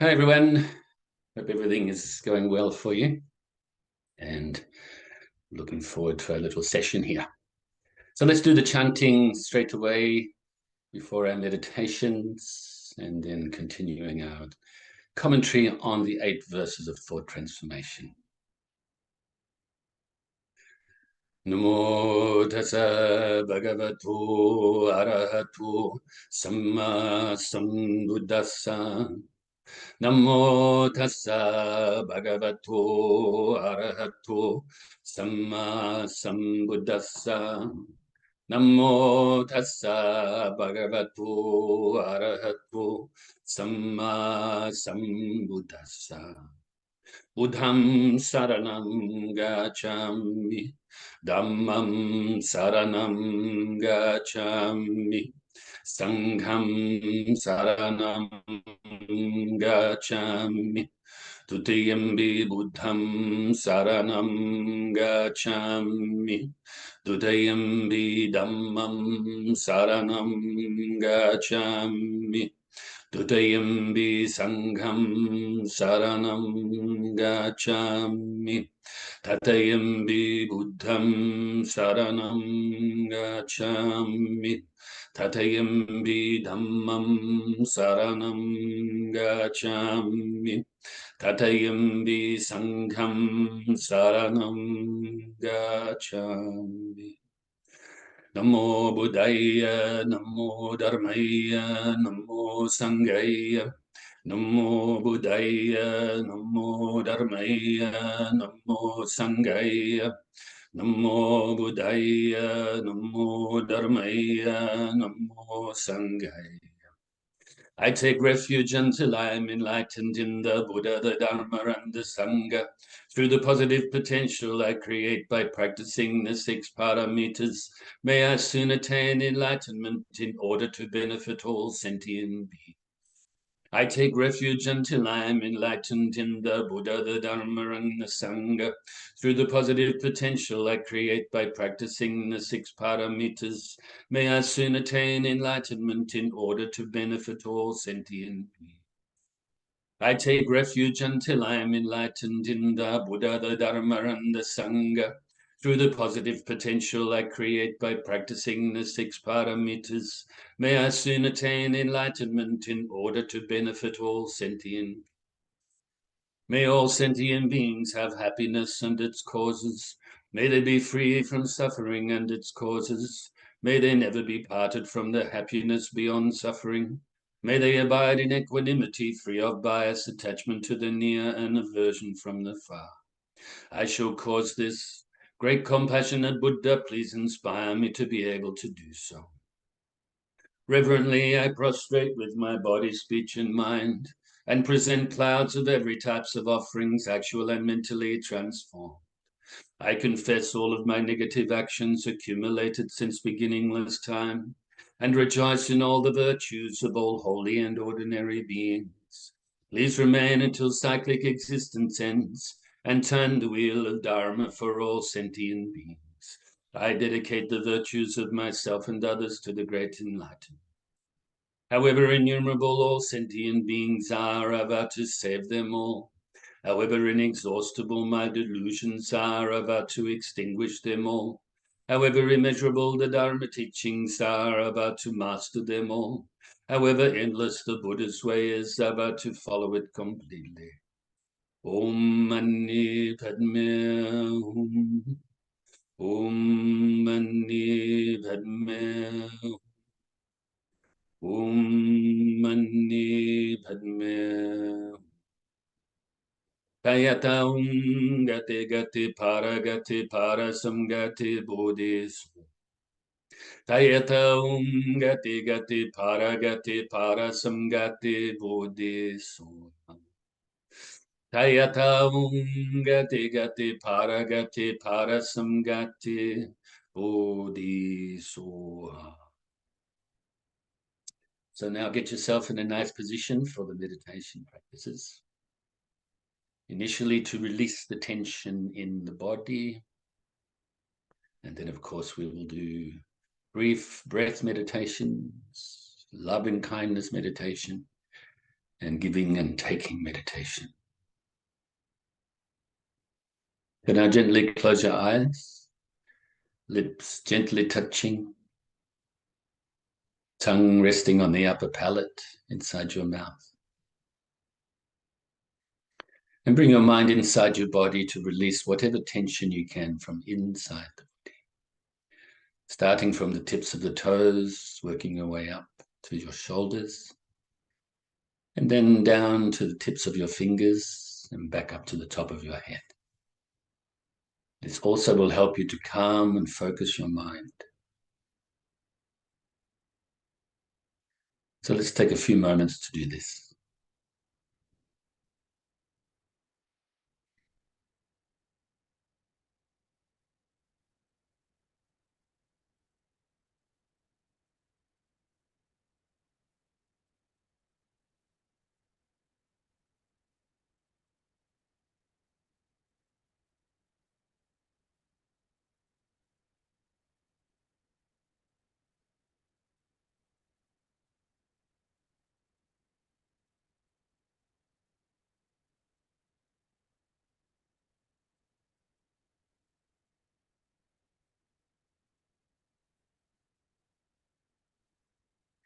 Hi everyone, hope everything is going well for you and looking forward to our little session here. So let's do the chanting straight away before our meditations and then continuing our commentary on the 8 verses of thought transformation. Namo Tassa Bhagavato Arahato Samma Sambuddhassa. Namo Tassa Bhagavato Arahato Samma Sambuddhassa. Namo Tassa Bhagavato Arahato Samma Sambuddhassa. Buddham saranam gacchami, Dhammam saranam gacchami, Sangham saranam gacchami, Dutiyampi Buddham saranam gacchami, Dutiyampi Dhammam saranam gacchami, Dutiyampi Sangham saranam gacchami, Tatayampi Buddham saranam gacchami, Tatayampi Dhammam saranam gacchami, Tatayampi Sangham saranam gacchami. Namo Buddhaya, Namo Dharmaya, Namo Sanghaya, Namo Buddhaya, Namo Dharmaya, Namo Sanghaya, Namo Buddhaya, Namo Dharmaya, Namo Sanghaya. I take refuge until I am enlightened in the Buddha, the Dharma, and the Sangha. Through the positive potential I create by practicing the 6 paramitas, may I soon attain enlightenment in order to benefit all sentient beings. I take refuge until I am enlightened in the Buddha, the Dharma, and the Sangha. Through the positive potential I create by practicing the 6 paramitas, may I soon attain enlightenment in order to benefit all sentient beings. I take refuge until I am enlightened in the Buddha, the Dharma, and the Sangha. Through the positive potential I create by practicing the 6 paramitas, may I soon attain enlightenment in order to benefit all sentient. May all sentient beings have happiness and its causes. May they be free from suffering and its causes. May they never be parted from the happiness beyond suffering. May they abide in equanimity, free of bias, attachment to the near, and aversion from the far. I shall cause this. Great compassionate Buddha, please inspire me to be able to do so. Reverently I prostrate with my body, speech, and mind, and present clouds of every types of offerings, actual and mentally transformed. I confess all of my negative actions accumulated since beginningless time, and rejoice in all the virtues of all holy and ordinary beings. Please remain until cyclic existence ends, and turn the wheel of Dharma for all sentient beings. I dedicate the virtues of myself and others to the great enlightenment. However innumerable all sentient beings are, I vow to save them all. However inexhaustible my delusions are, I vow to extinguish them all. However immeasurable the Dharma teachings are, I vow to master them all. However endless the Buddha's way is, I vow to follow it completely. Om Mani Padme Hum. Om Mani Padme Hum. Om Mani Padme Hum. Tayata gate gate para samgate bodhisu. Tayata gate para samgate bodhisu. Tayata gate para samgate bodhisu. So now get yourself in a nice position for the meditation practices. Initially to release the tension in the body. And then, of course, we will do brief breath meditations, love and kindness meditation, and giving and taking meditation. So now gently close your eyes, lips gently touching, tongue resting on the upper palate inside your mouth. And bring your mind inside your body to release whatever tension you can from inside the body. Starting from the tips of the toes, working your way up to your shoulders, and then down to the tips of your fingers and back up to the top of your head. This also will help you to calm and focus your mind. So let's take a few moments to do this.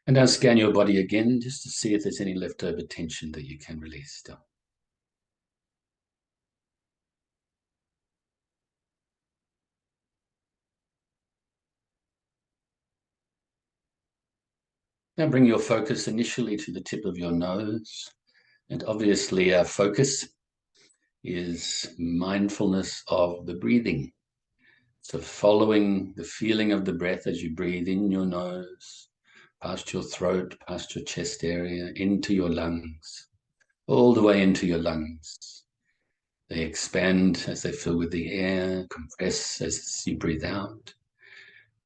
And now scan your body again just to see if there's any leftover tension that you can release still. Now bring your focus initially to the tip of your nose. And obviously our focus is mindfulness of the breathing. So following the feeling of the breath as you breathe in your nose, past your throat, past your chest area, into your lungs, all the way into your lungs. They expand as they fill with the air, compress as you breathe out,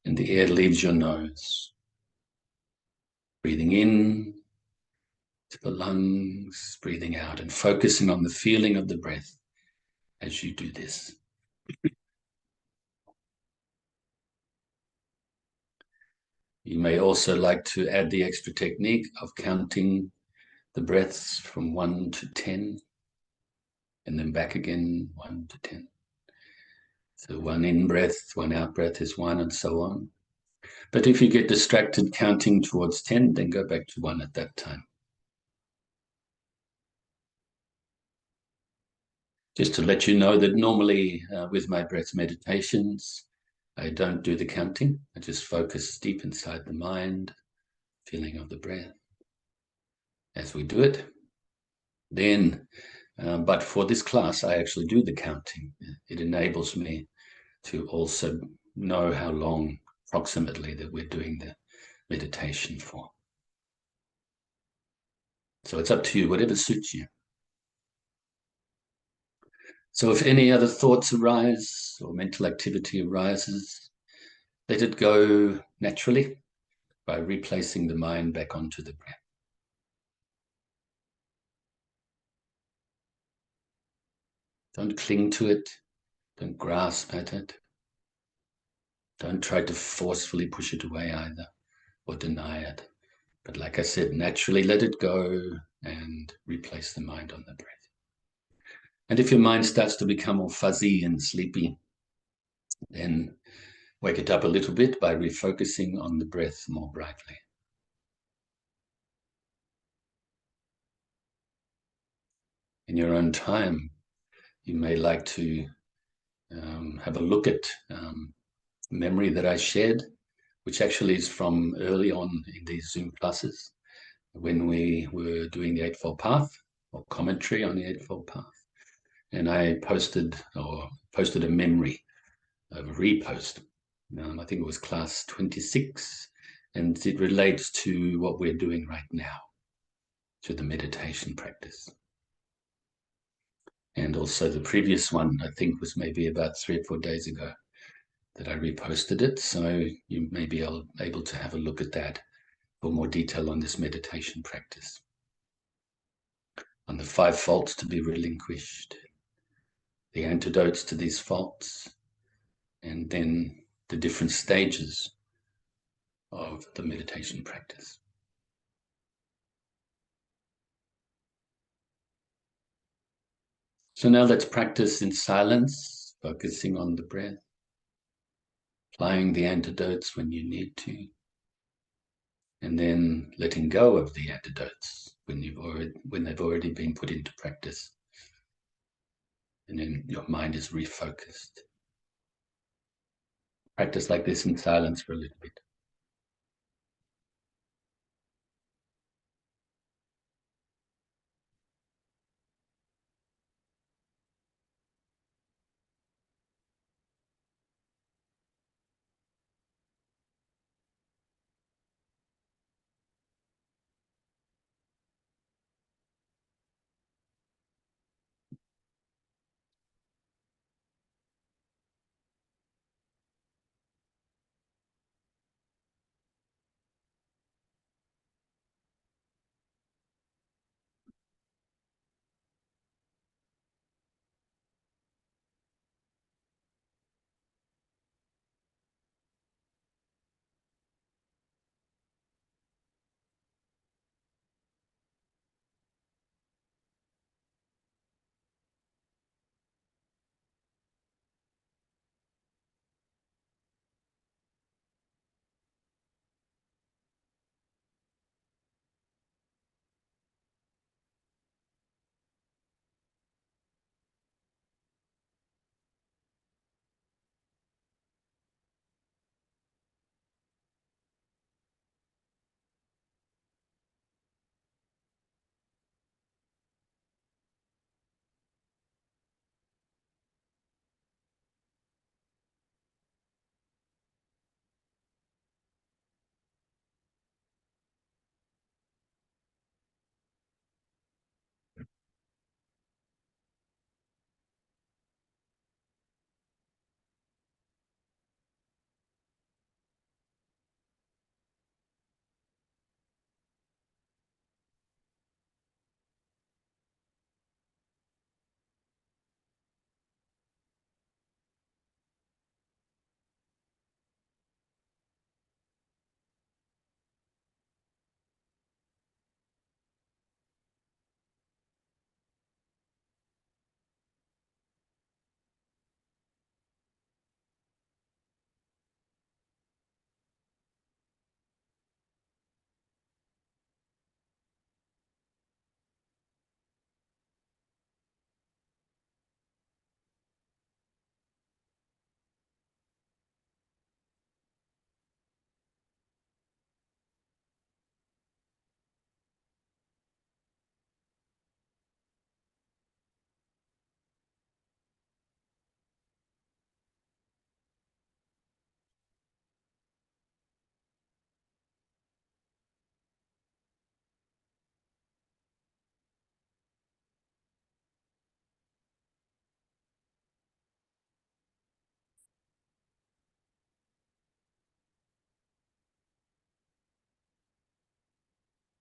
and the air leaves your nose. Breathing in to the lungs, breathing out, and focusing on the feeling of the breath as you do this. You may also like to add the extra technique of counting the breaths from 1 to 10, and then back again, 1 to 10. So 1 in-breath, 1 out-breath is 1, and so on. But if you get distracted counting towards 10, then go back to 1 at that time. Just to let you know that normally with my breath meditations, I don't do the counting. I just focus deep inside the mind, feeling of the breath as we do it. Then, but for this class, I actually do the counting. It enables me to also know how long approximately that we're doing the meditation for. So it's up to you, whatever suits you. So if any other thoughts arise or mental activity arises, let it go naturally by replacing the mind back onto the breath. Don't cling to it. Don't grasp at it. Don't try to forcefully push it away either or deny it. But like I said, naturally let it go and replace the mind on the breath. And if your mind starts to become all fuzzy and sleepy, then wake it up a little bit by refocusing on the breath more brightly. In your own time, you may like to have a look at memory that I shared, which actually is from early on in these Zoom classes, when we were doing the Eightfold Path, or commentary on the Eightfold Path. And I posted a memory of a repost. I think it was class 26, and it relates to what we're doing right now, to the meditation practice. And also the previous one, I think, was maybe about 3 or 4 days ago that I reposted it. So you may be able to have a look at that for more detail on this meditation practice, on the 5 faults to be relinquished, the antidotes to these faults, and then the different stages of the meditation practice. So now let's practice in silence, focusing on the breath, applying the antidotes when you need to, and then letting go of the antidotes when they've already been put into practice. And then your mind is refocused. Practice like this in silence for a little bit.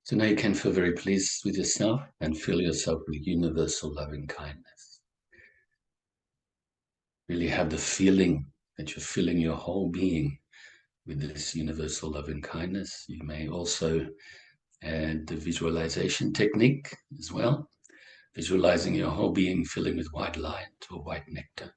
So now you can feel very pleased with yourself and fill yourself with universal loving kindness. Really have the feeling that you're filling your whole being with this universal loving kindness. You may also add the visualization technique as well, visualizing your whole being filling with white light or white nectar.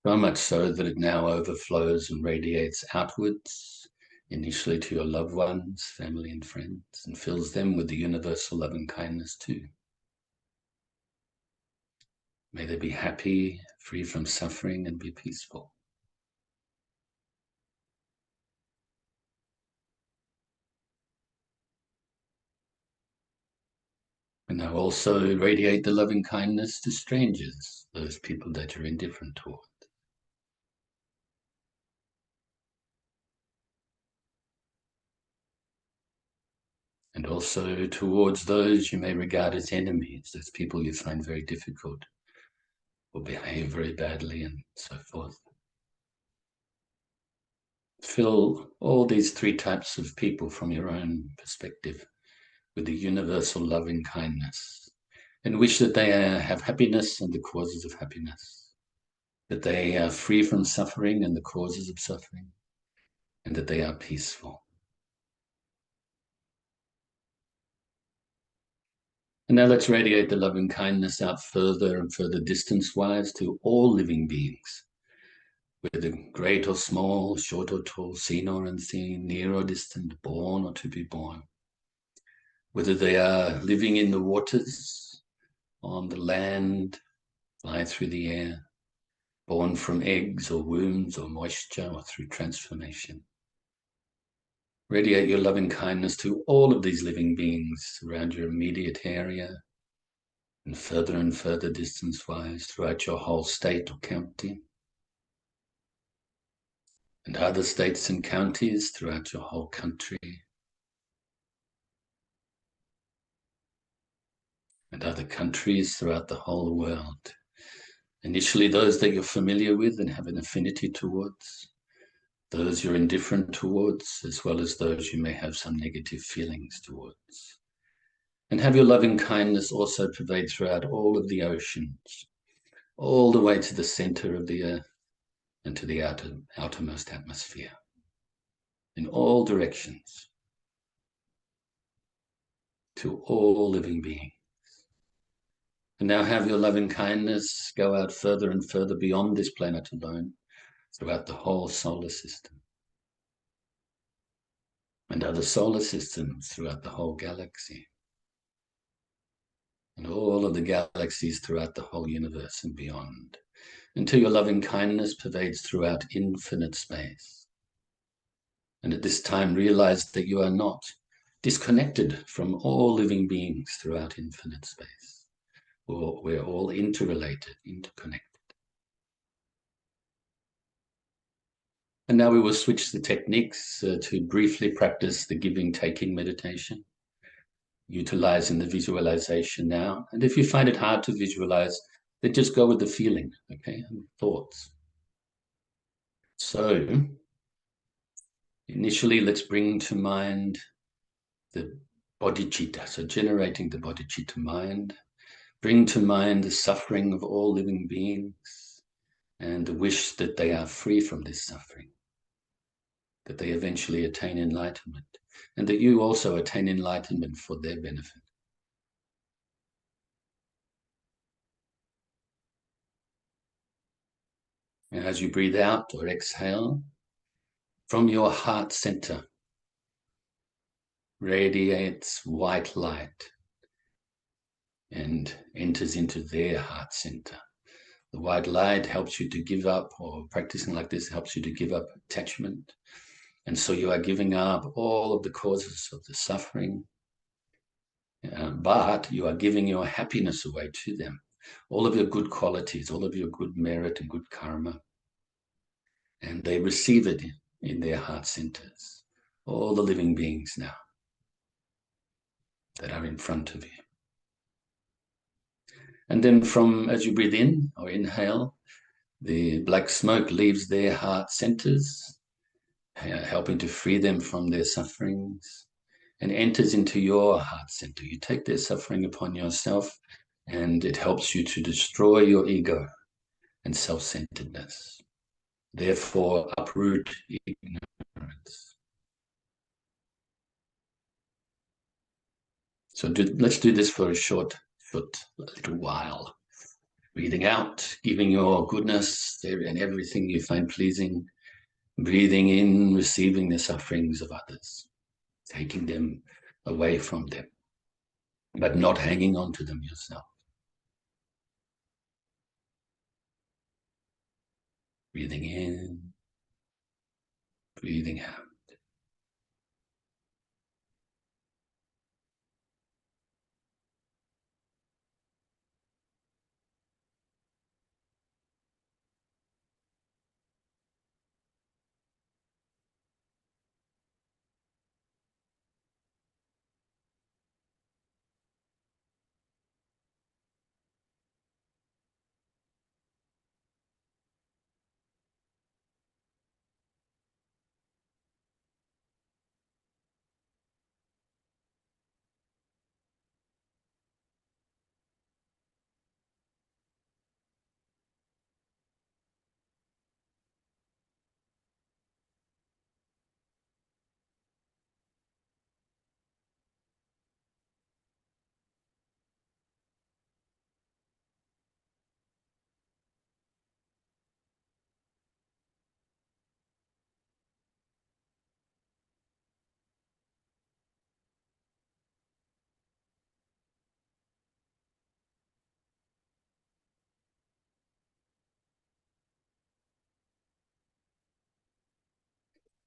So much so that it now overflows and radiates outwards, initially to your loved ones, family and friends, and fills them with the universal loving kindness too. May they be happy, free from suffering, and be peaceful. And now also radiate the loving kindness to strangers, those people that you're indifferent toward. And also towards those you may regard as enemies, those people you find very difficult or behave very badly and so forth. Fill all these three types of people from your own perspective with the universal loving kindness and wish that they have happiness and the causes of happiness, that they are free from suffering and the causes of suffering, and that they are peaceful. And now let's radiate the loving kindness out further and further distance-wise to all living beings, whether great or small, short or tall, seen or unseen, near or distant, born or to be born. Whether they are living in the waters, on the land, fly through the air, born from eggs or wombs or moisture or through transformation. Radiate your loving kindness to all of these living beings around your immediate area and further distance-wise throughout your whole state or county, and other states and counties throughout your whole country, and other countries throughout the whole world. Initially, those that you're familiar with and have an affinity towards, those you're indifferent towards, as well as those you may have some negative feelings towards. And have your loving kindness also pervade throughout all of the oceans, all the way to the center of the earth and to the outermost atmosphere, in all directions, to all living beings. And now have your loving kindness go out further and further beyond this planet alone, throughout the whole solar system, and other solar systems throughout the whole galaxy, and all of the galaxies throughout the whole universe and beyond, until your loving kindness pervades throughout infinite space. And at this time, realize that you are not disconnected from all living beings throughout infinite space. We're all interrelated, interconnected. And now we will switch the techniques to briefly practice the giving-taking meditation, utilizing the visualization now. And if you find it hard to visualize, then just go with the feeling, okay, and thoughts. So initially, let's bring to mind the Bodhicitta, so generating the Bodhicitta mind. Bring to mind the suffering of all living beings and the wish that they are free from this suffering, that they eventually attain enlightenment, and that you also attain enlightenment for their benefit. And as you breathe out or exhale, from your heart center radiates white light and enters into their heart center. The white light helps you to give up, or practicing like this helps you to give up attachment. And so you are giving up all of the causes of the suffering, but you are giving your happiness away to them. All of your good qualities, all of your good merit and good karma. And they receive it in their heart centers. All the living beings now that are in front of you. And then as you breathe in or inhale, the black smoke leaves their heart centers, helping to free them from their sufferings, and enters into your heart center. You take their suffering upon yourself, and it helps you to destroy your ego and self-centeredness. Therefore, uproot ignorance. So let's do this for a little while. Breathing out, giving your goodness and everything you find pleasing. Breathing in, receiving the sufferings of others, taking them away from them, but not hanging on to them yourself. Breathing in, breathing out.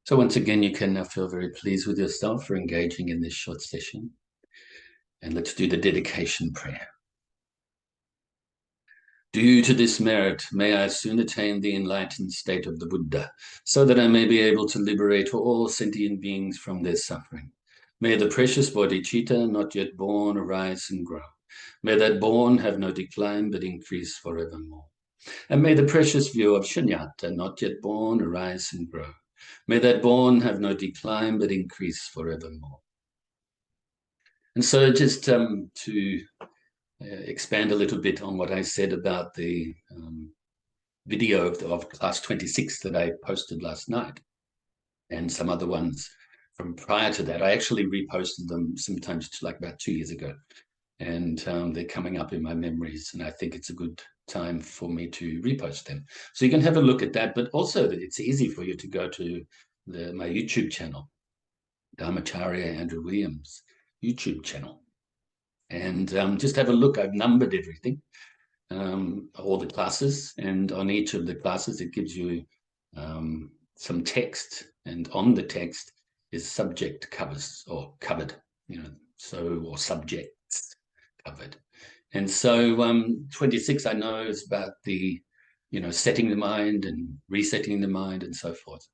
So once again, you can now feel very pleased with yourself for engaging in this short session. And let's do the dedication prayer. Due to this merit, may I soon attain the enlightened state of the Buddha, so that I may be able to liberate all sentient beings from their suffering. May the precious Bodhicitta, not yet born, arise and grow. May that born have no decline, but increase forevermore. And may the precious view of Shunyata, not yet born, arise and grow. May that born have no decline, but increase forevermore. And so just to expand a little bit on what I said about the video of class 26 that I posted last night, and some other ones from prior to that. I actually reposted them sometimes like about 2 years ago, and they're coming up in my memories, and I think it's a good time for me to repost them. So you can have a look at that, but also it's easy for you to go to my YouTube channel, Dharmacharya Andrew Williams YouTube channel, and just have a look. I've numbered everything, all the classes, and on each of the classes it gives you some text, and on the text is subject covers or covered, or subjects covered. And so 26 I know is about the setting the mind and resetting the mind and so forth.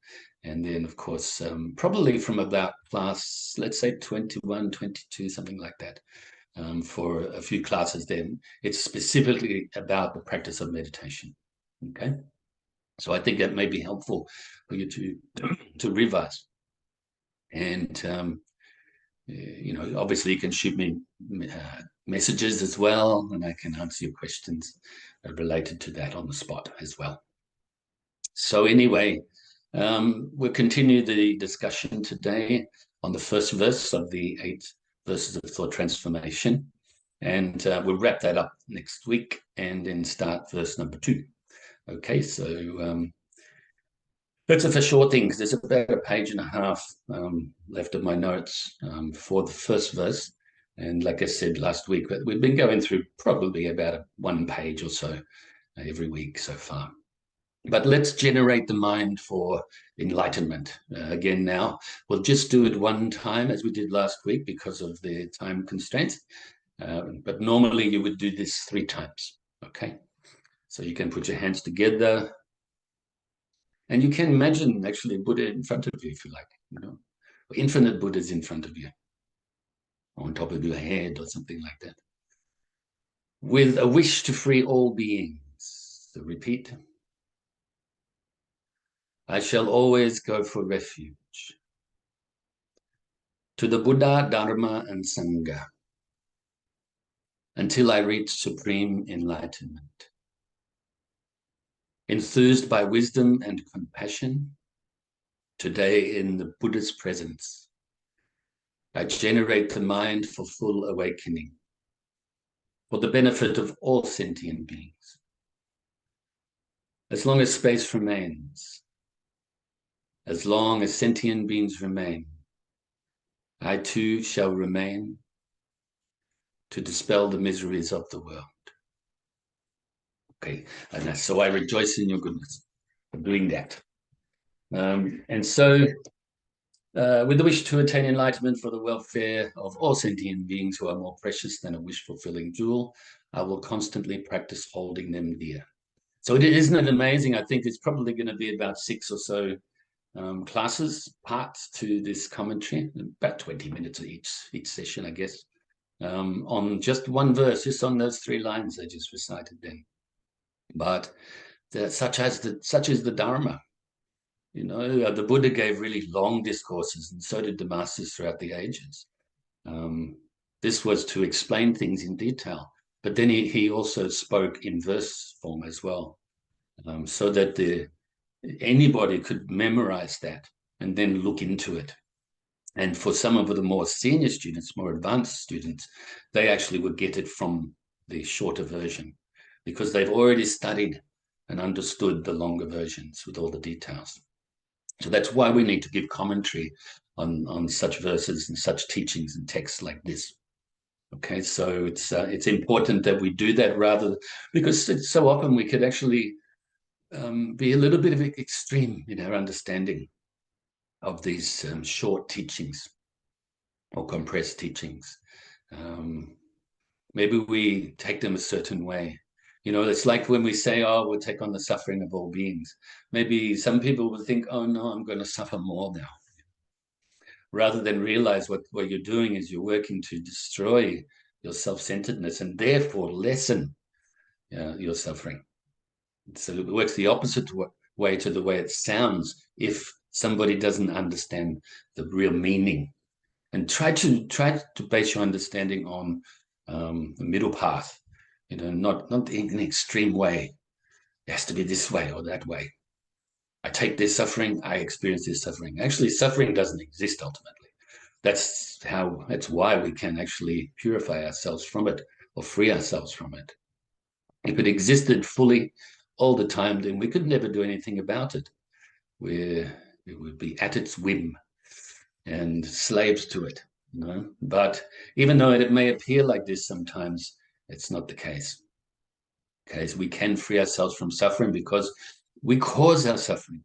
And then of course probably from about class, let's say 21, 22, something like that, for a few classes, then it's specifically about the practice of meditation. Okay, so I think that may be helpful for you to revise. And obviously you can shoot me messages as well, and I can answer your questions related to that on the spot as well. So anyway, we'll continue the discussion today on the first verse of the 8 verses of thought transformation, and we'll wrap that up next week and then start verse number 2. Okay, so that's a short thing because there's about a page and a half left of my notes for the first verse. And like I said last week, we've been going through probably about 1 page or so every week so far. But let's generate the mind for enlightenment. Again now, we'll just do it 1 time as we did last week because of the time constraints. But normally you would do this 3 times, okay? So you can put your hands together, and you can imagine actually Buddha in front of you if you like, infinite Buddhas in front of you, on top of your head or something like that, with a wish to free all beings. So repeat. I shall always go for refuge to the Buddha, Dharma, and Sangha until I reach supreme enlightenment. Enthused by wisdom and compassion, today in the Buddha's presence, I generate the mind for full awakening, for the benefit of all sentient beings. As long as space remains, as long as sentient beings remain, I too shall remain to dispel the miseries of the world. Okay, and so I rejoice in your goodness for doing that. And so, with the wish to attain enlightenment for the welfare of all sentient beings who are more precious than a wish-fulfilling jewel, I will constantly practice holding them dear. So isn't it amazing? I think it's probably going to be about 6 or so classes, parts to this commentary, about 20 minutes each session, I guess, on just 1 verse, just on those 3 lines I just recited then. But such is the Dharma. The Buddha gave really long discourses, and so did the masters throughout the ages. This was to explain things in detail, but then he also spoke in verse form as well, so that anybody could memorize that and then look into it. And for some of the more senior students, more advanced students, they actually would get it from the shorter version because they've already studied and understood the longer versions with all the details. So that's why we need to give commentary on such verses and such teachings and texts like this. Okay, so it's important that we do that because so often we could actually be a little bit of extreme in our understanding. of these short teachings or compressed teachings. Maybe we take them a certain way. It's like when we say, oh, we'll take on the suffering of all beings. Maybe some people will think, oh, no, I'm going to suffer more now. Rather than realize what you're doing is you're working to destroy your self-centeredness and therefore lessen your suffering. So it works the opposite way to the way it sounds if somebody doesn't understand the real meaning. And try to base your understanding on the middle path, not in an extreme way. It has to be this way or that way. I take this suffering, I experience this suffering. Actually, suffering doesn't exist ultimately. That's why we can actually purify ourselves from it or free ourselves from it. If it existed fully all the time, then we could never do anything about it. We would be at its whim and slaves to it. But even though it may appear like this sometimes, it's not the case. Okay, so we can free ourselves from suffering because we cause our suffering.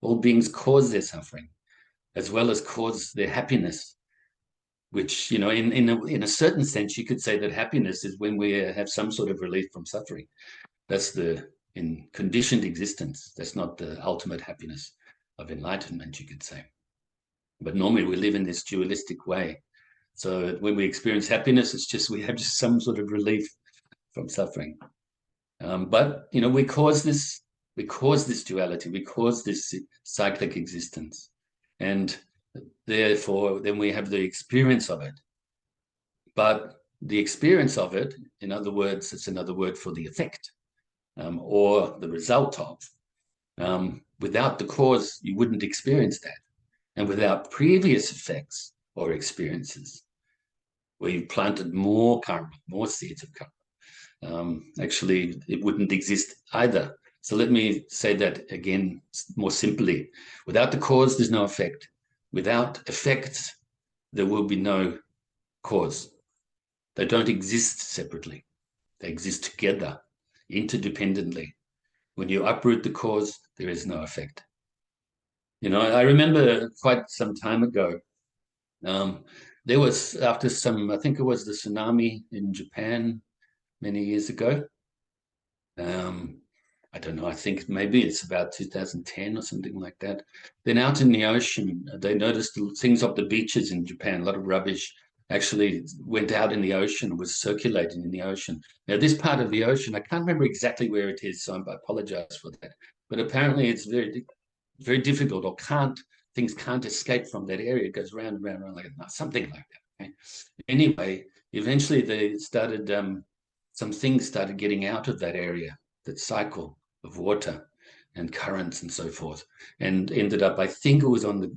All beings cause their suffering, as well as cause their happiness, which, in a certain sense, you could say that happiness is when we have some sort of relief from suffering. That's in conditioned existence. That's not the ultimate happiness of enlightenment, you could say. But normally we live in this dualistic way. So when we experience happiness, it's just we have just some sort of relief from suffering. But we cause this duality, we cause this cyclic existence, and therefore then we have the experience of it. But the experience of it, in other words, it's another word for the effect or the result of. Without the cause, you wouldn't experience that. And without previous effects or experiences, where you've planted more karma, more seeds of karma, actually, it wouldn't exist either. So let me say that again more simply. Without the cause, there's no effect. Without effects, there will be no cause. They don't exist separately. They exist together, interdependently. When you uproot the cause, there is no effect. I remember quite some time ago, there was, after I think it was the tsunami in Japan many years ago. I don't know, I think maybe it's about 2010 or something like that. Then out in the ocean, they noticed things off the beaches in Japan, a lot of rubbish actually went out in the ocean, was circulating in the ocean. Now, this part of the ocean, I can't remember exactly where it is, so I apologize for that. But apparently it's very, very difficult, or things can't escape from that area. It goes round and round and round, like something like that. Okay? Anyway, eventually they started, some things started getting out of that area, that cycle of water and currents and so forth, and ended up, I think it was on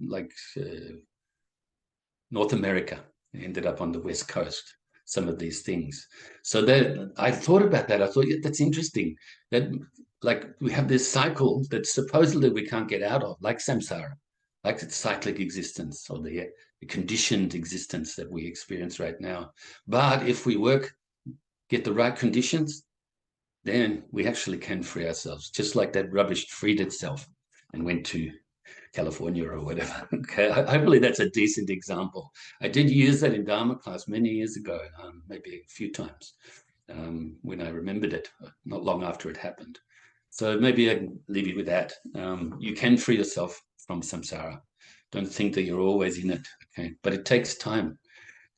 North America. It ended up on the West Coast, some of these things. So that I thought about that. I thought, yeah, that's interesting. That we have this cycle that supposedly we can't get out of, like samsara, like its cyclic existence or the conditioned existence that we experience right now. But if we get the right conditions, then we actually can free ourselves, just like that rubbish freed itself and went to California or whatever. Okay, hopefully that's a decent example. I did use that in Dharma class many years ago, maybe a few times, when I remembered it, not long after it happened. So maybe I can leave you with that. You can free yourself from samsara. Don't think that you're always in it, okay? But it takes time.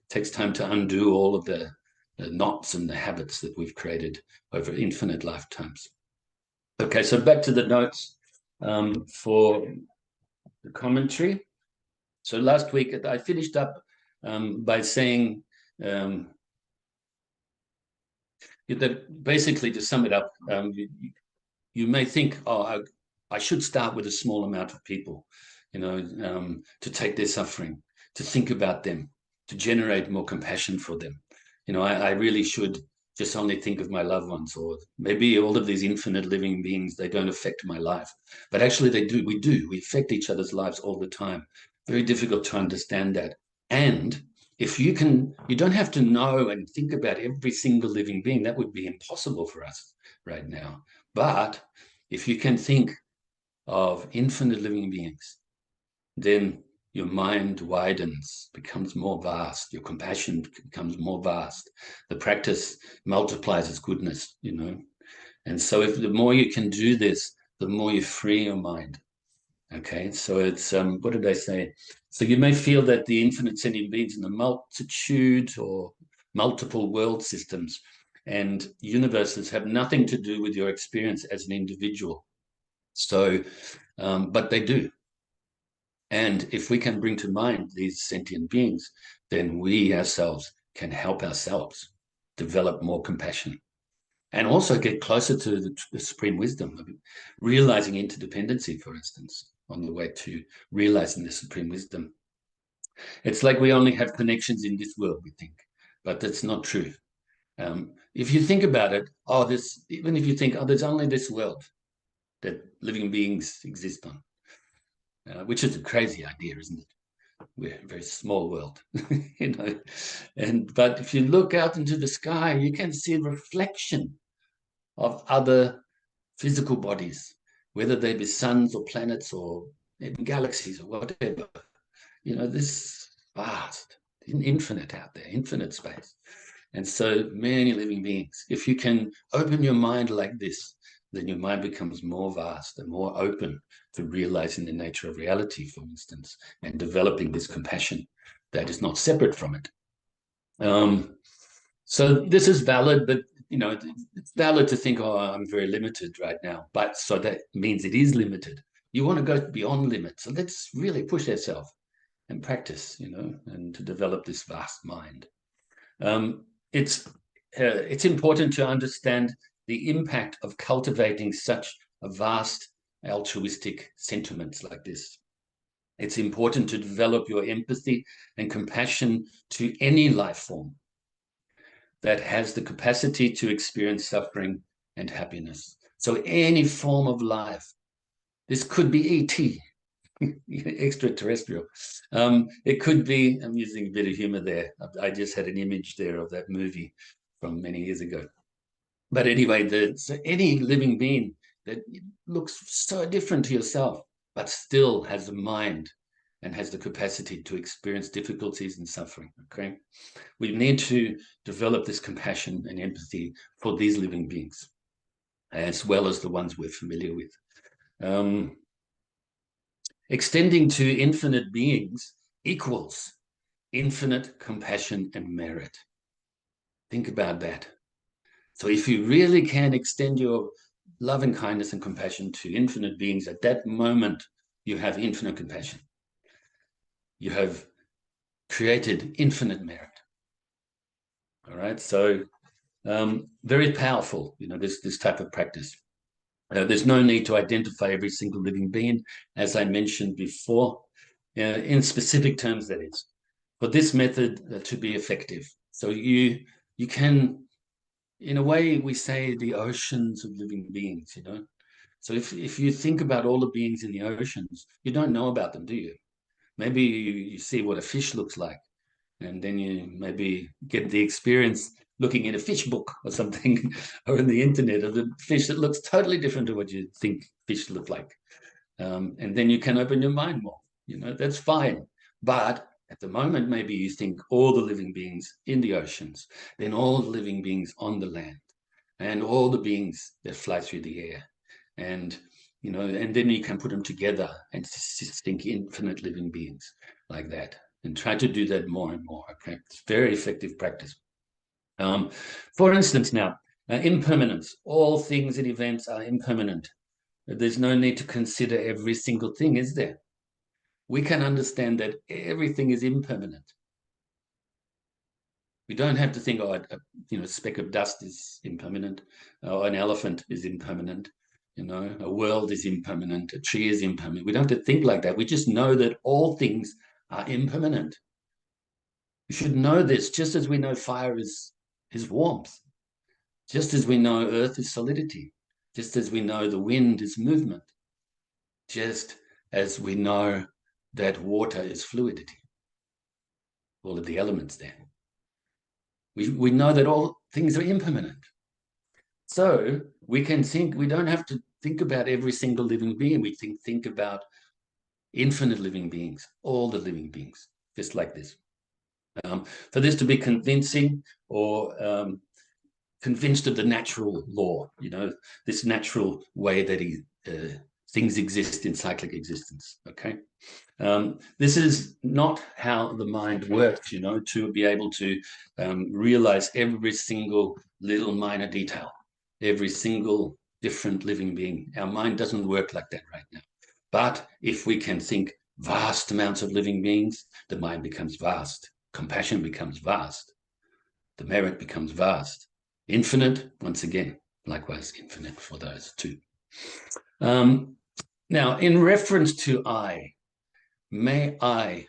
It takes time to undo all of the knots and the habits that we've created over infinite lifetimes. Okay, so back to the notes for the commentary. So last week I finished up by saying that basically, to sum it up, you may think, oh, I should start with a small amount of people, to take their suffering, to think about them, to generate more compassion for them. I really should just only think of my loved ones, or maybe all of these infinite living beings, they don't affect my life. But actually they do. We affect each other's lives all the time. Very difficult to understand that. And if you don't have to know and think about every single living being. That would be impossible for us right now. But if you can think of infinite living beings then your mind widens, becomes more vast. Your compassion becomes more vast. The practice multiplies its goodness, you know. And so if the more you can do this, the more you free your mind. Okay, so it's, what did I say? So you may feel that the infinite sentient beings in the multitude or multiple world systems and universes have nothing to do with your experience as an individual. So, but they do. And if we can bring to mind these sentient beings, then we ourselves can help ourselves develop more compassion and also get closer to the supreme wisdom, realizing interdependency, for instance, on the way to realizing the supreme wisdom. It's like we only have connections in this world, we think, but that's not true. If you think about it, even if you think, there's only this world that living beings exist on, which is a crazy idea, isn't it? We're a very small world, you know. But if you look out into the sky, you can see a reflection of other physical bodies, whether they be suns or planets or even galaxies or whatever. You know, this vast, infinite out there, infinite space. And so many living beings. If you can open your mind like this, then your mind becomes more vast and more open to realizing the nature of reality, for instance, and developing this compassion that is not separate from it. So this is valid, but you know, it's valid to think, I'm very limited right now. But so that means it is limited. You want to go beyond limits. So let's really push ourselves and practice, you know, and to develop this vast mind. It's important to understand the impact of cultivating such a vast altruistic sentiments like this. It's important to develop your empathy and compassion to any life form that has the capacity to experience suffering and happiness. So any form of life. This could be ET, extraterrestrial. It could be, I'm using a bit of humor there. I just had an image there of that movie from many years ago. But anyway, so any living being that looks so different to yourself, but still has a mind and has the capacity to experience difficulties and suffering, okay? We need to develop this compassion and empathy for these living beings, as well as the ones we're familiar with. Extending to infinite beings equals infinite compassion and merit. Think about that. So if you really can extend your love and kindness and compassion to infinite beings, at that moment, you have infinite compassion. You have created infinite merit. All right, so very powerful, you know, this type of practice. There's no need to identify every single living being, as I mentioned before, in specific terms, that is, for this method to be effective. So you can, in a way, we say the oceans of living beings, you know. So if you think about all the beings in the oceans, you don't know about them, do you? Maybe you see what a fish looks like, and then you maybe get the experience looking in a fish book or something, or in the internet of a fish that looks totally different to what you think fish look like. And then you can open your mind more, you know, that's fine. But at the moment, maybe you think all the living beings in the oceans, then all the living beings on the land, and all the beings that fly through the air. And, you know, and then you can put them together and think infinite living beings like that. And try to do that more and more, okay? It's very effective practice. For instance, now, impermanence. All things and events are impermanent. There's no need to consider every single thing, is there? We can understand that everything is impermanent. We don't have to think, a speck of dust is impermanent, or an elephant is impermanent, you know, a world is impermanent, a tree is impermanent. We don't have to think like that. We just know that all things are impermanent. We should know this, just as we know fire is warmth, just as we know earth is solidity, just as we know the wind is movement, just as we know that water is fluidity, all of the elements there. We know that all things are impermanent. So we can think, we don't have to think about every single living being. We think about infinite living beings, all the living beings, just like this. For this to be convincing or convinced of the natural law, this natural way that things exist in cyclic existence, okay? This is not how the mind works, to be able to realize every single little minor detail, every single different living being. Our mind doesn't work like that right now. But if we can think vast amounts of living beings, the mind becomes vast. Compassion becomes vast. The merit becomes vast. Infinite, once again, likewise infinite for those two. Now, in reference to I, may I,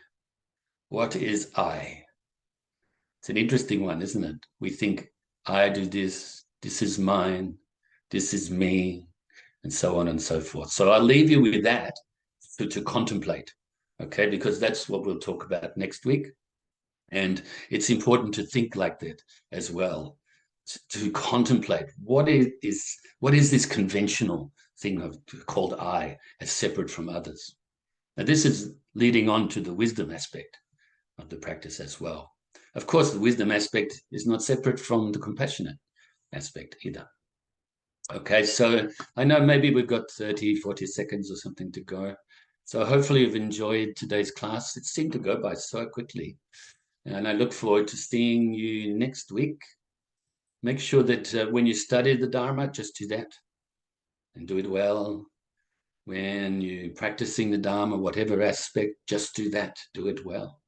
what is I? It's an interesting one, isn't it? We think, I do this, this is mine, this is me, and so on and so forth. So I'll leave you with that to contemplate, okay? Because that's what we'll talk about next week. And it's important to think like that as well, to contemplate what is this conventional thing called I as separate from others. Now, this is leading on to the wisdom aspect of the practice as well. Of course, the wisdom aspect is not separate from the compassionate aspect either. Okay, so I know maybe we've got 30, 40 seconds or something to go. So hopefully you've enjoyed today's class. It seemed to go by so quickly. And I look forward to seeing you next week. Make sure that when you study the Dharma, just do that and do it well. When you're practicing the Dharma, whatever aspect, just do that, do it well.